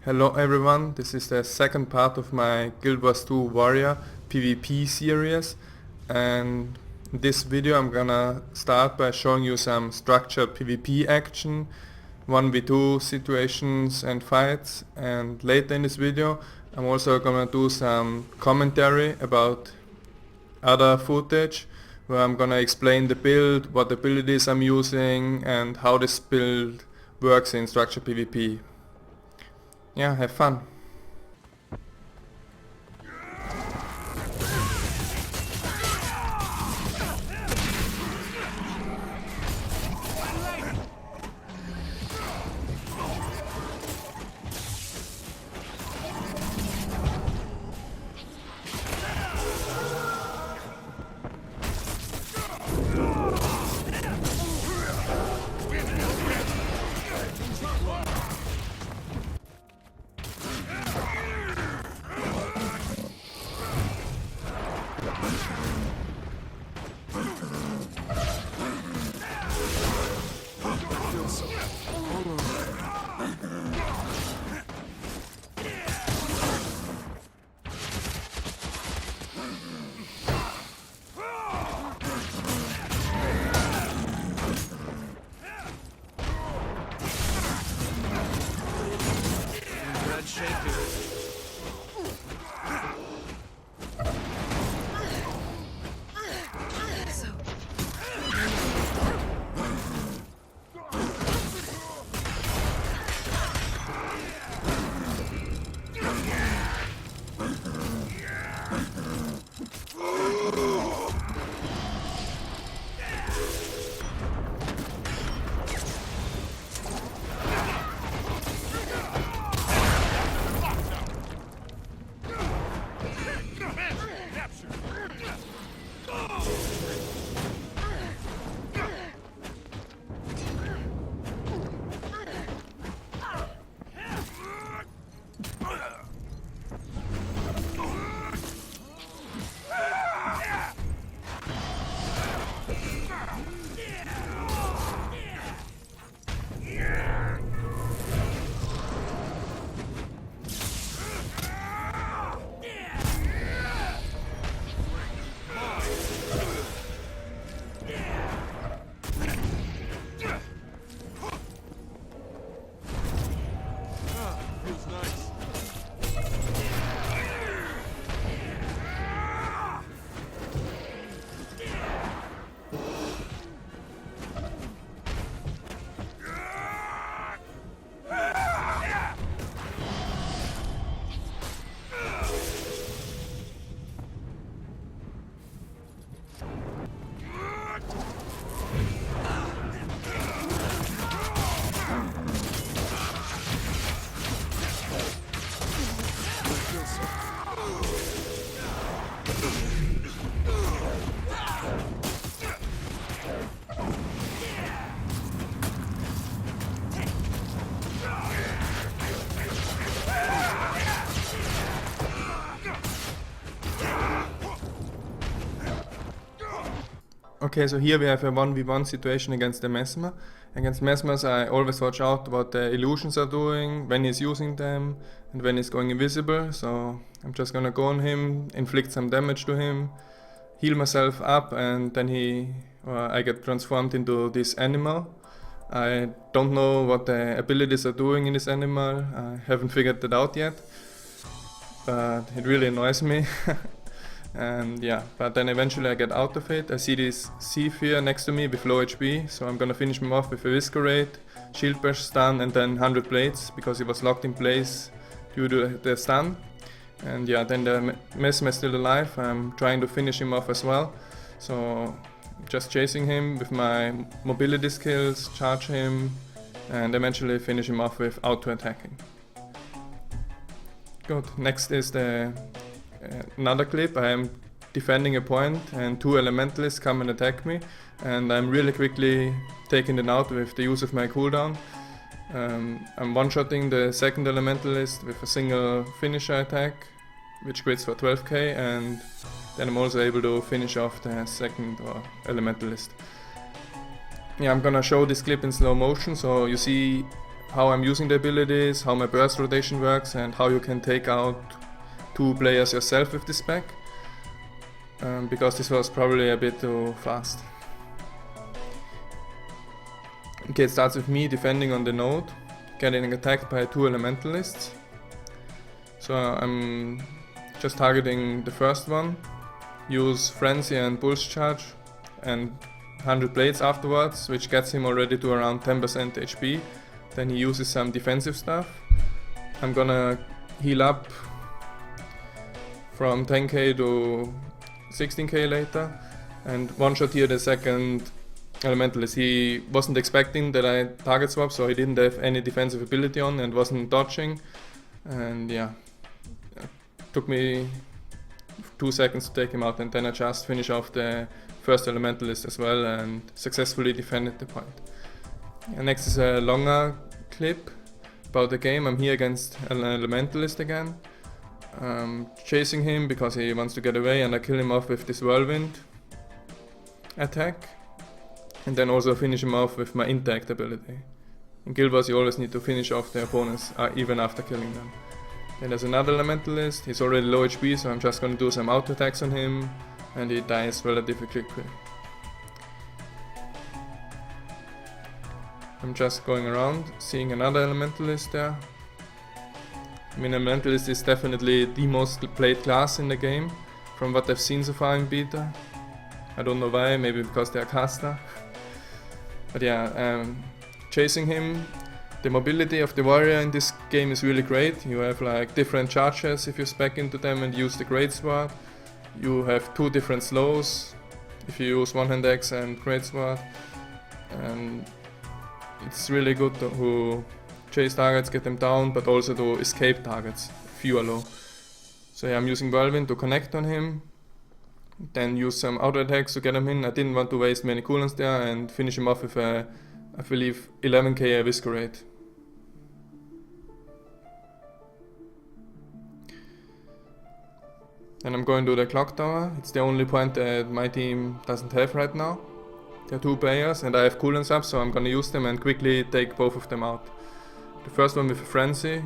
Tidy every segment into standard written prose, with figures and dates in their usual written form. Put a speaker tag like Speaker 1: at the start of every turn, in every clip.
Speaker 1: Hello everyone, this is the second part of my GW2 Warrior PvP series, and in this video I'm gonna start by showing you some structured PvP action, 1v2 situations and fights, and later in this video I'm also gonna do some commentary about other footage where I'm gonna explain the build, what abilities I'm using and how this build works in structured PvP. Yeah, have fun. Okay, so here we have a 1v1 situation against the Mesmer. Against Mesmers I always watch out what the illusions are doing, when he's using them and when he's going invisible. So I'm just gonna go on him, inflict some damage to him, heal myself up, and then I get transformed into this animal. I don't know what the abilities are doing in this animal, I haven't figured that out yet, but it really annoys me. And yeah, but then eventually I get out of it. I see this Zephyr next to me with low HP, so I'm gonna finish him off with a Whiskerate, Shield Bash stun, and then 100 blades because he was locked in place due to the stun. And yeah, then the Mesmer is still alive. I'm trying to finish him off as well, so just chasing him with my mobility skills, charge him, and eventually finish him off with auto attacking. Good. Next is another clip. I am defending a point and two elementalists come and attack me, and I'm really quickly taking them out with the use of my cooldown. I'm one-shotting the second elementalist with a single finisher attack, which crits for 12k, and then I'm also able to finish off the second elementalist. Yeah, I'm gonna show this clip in slow motion, so you see how I'm using the abilities, how my burst rotation works, and how you can take out 2 players yourself with this spec. Because this was probably a bit too fast. Okay, it starts with me defending on the node, getting attacked by 2 elementalists. So I'm just targeting the first one, use Frenzy and Pulse Charge and 100 blades afterwards, which gets him already to around 10% HP. Then he uses some defensive stuff. I'm gonna heal up from 10k to 16k later, and one-shot here the second elementalist. He wasn't expecting that I target swap, so he didn't have any defensive ability on and wasn't dodging, and yeah, it took me 2 seconds to take him out, and then I just finished off the first elementalist as well and successfully defended the point. And next is a longer clip about the game. I'm here against an elementalist again, chasing him because he wants to get away, and I kill him off with this whirlwind attack, and then also finish him off with my interact ability. In Guild Wars you always need to finish off the opponents even after killing them. Then there's another elementalist. He's already low HP, so I'm just gonna do some auto attacks on him, and he dies relatively quickly. I'm just going around, seeing another elementalist there. I mean, elementalist is definitely the most played class in the game, from what I've seen so far in beta. I don't know why, maybe because they're caster. But yeah, chasing him. The mobility of the warrior in this game is really great. You have like different charges if you spec into them and use the greatsword. You have 2 different slows if you use one-hand axe and greatsword. And it's really good to chase targets, get them down, but also to escape targets if you are low. So yeah, I'm using whirlwind to connect on him, then use some auto attacks to get him in. I didn't want to waste many cooldowns there, and finish him off with a, I believe, 11k eviscerate. Then I'm going to the clock tower. It's the only point that my team doesn't have right now. There are 2 players and I have cooldowns up, so I'm gonna use them and quickly take both of them out. The first one with a frenzy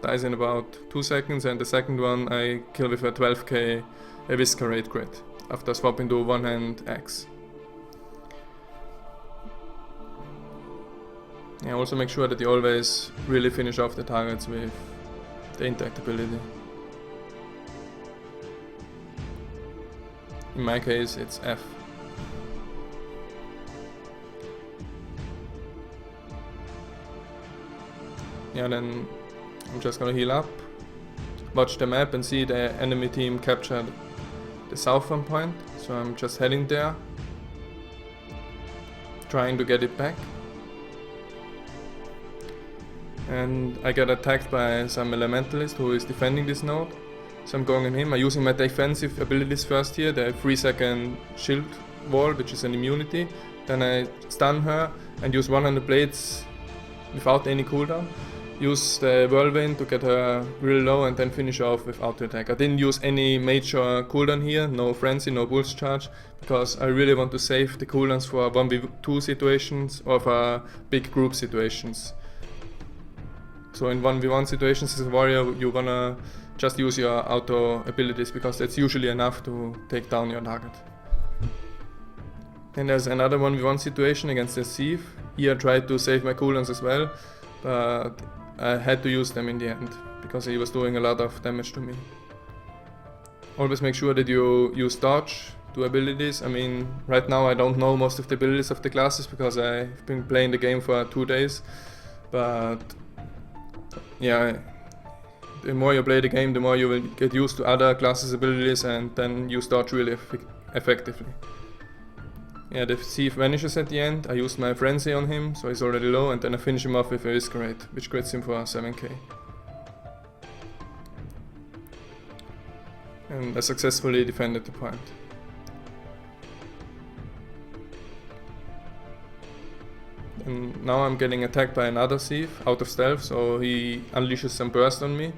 Speaker 1: dies in about 2 seconds, and the second one I kill with a 12k eviscerate crit after swapping to one-hand axe. Yeah, also make sure that you always really finish off the targets with the interact ability. In my case it's F. Yeah, then I'm just gonna heal up, watch the map and see the enemy team captured the southern point, so I'm just heading there, trying to get it back. And I get attacked by some elementalist who is defending this node, so I'm going on him. I'm using my defensive abilities first here, the 3-second shield wall, which is an immunity. Then I stun her and use 100 blades without any cooldown. Use the whirlwind to get her real low and then finish off with auto attack. I didn't use any major cooldown here, no frenzy, no pulse charge, because I really want to save the cooldowns for 1v2 situations or for big group situations. So in 1v1 situations as a warrior you wanna just use your auto abilities, because that's usually enough to take down your target. Then there's another 1v1 situation against the thief. Here I tried to save my cooldowns as well, but I had to use them in the end, because he was doing a lot of damage to me. Always make sure that you use dodge to abilities. I mean, right now I don't know most of the abilities of the classes because I've been playing the game for 2 days, but yeah, the more you play the game, the more you will get used to other classes' abilities and then use dodge really effectively. Yeah, the thief vanishes at the end. I used my frenzy on him, so he's already low, and then I finish him off with a eviscerate, which crits him for 7k. And I successfully defended the point. And now I'm getting attacked by another thief out of stealth, so he unleashes some burst on me.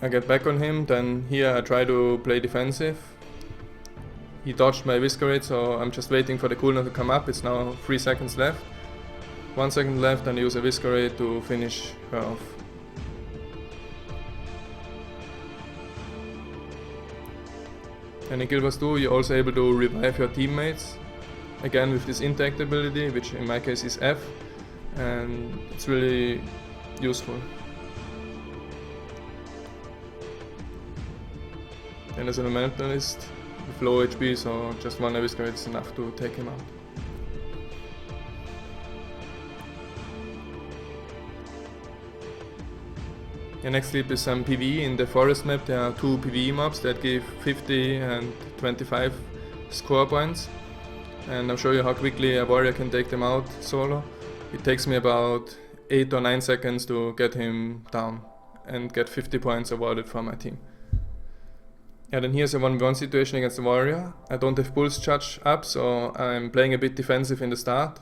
Speaker 1: I get back on him, then here I try to play defensive. He dodged my eviscerate, so I'm just waiting for the cooldown to come up. It's now 3 seconds left. 1 second left and I use a Whiskerade to finish her off. And in Guild Wars 2 you're also able to revive your teammates, again with this interact ability, which in my case is F, and it's really useful. And as an elementalist with low HP, so just one Whiskerade is enough to take him out. The next clip is some PvE. In the forest map there are 2 PvE mobs that give 50 and 25 score points, and I'll show you how quickly a warrior can take them out solo. It takes me about 8 or 9 seconds to get him down and get 50 points awarded for my team. Yeah, then here's a 1v1 situation against the warrior. I don't have pulse charge up, so I'm playing a bit defensive in the start,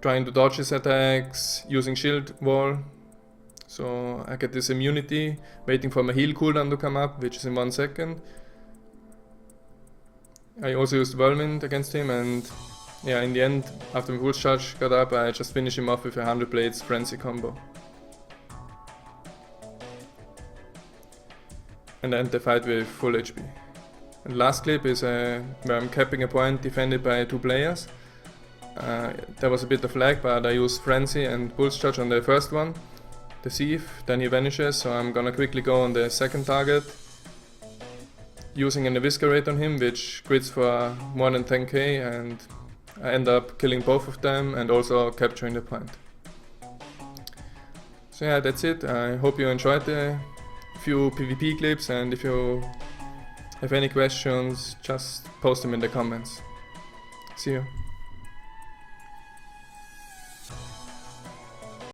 Speaker 1: trying to dodge his attacks, using shield wall. So I get this immunity, waiting for my heal cooldown to come up, which is in 1 second. I also used Whirlwind against him, and yeah, in the end, after my pulse charge got up, I just finished him off with a 100 Blades Frenzy combo. And end the fight with full HP. And last clip is where I'm capping a point defended by 2 players. There was a bit of lag, but I used Frenzy and Pulse Charge on the first one, the thief, then he vanishes, so I'm gonna quickly go on the second target, using an Whiskerade on him, which crits for more than 10k, and I end up killing both of them and also capturing the point. So yeah, that's it. I hope you enjoyed the few PvP clips, and if you have any questions, just post them in the comments. See you.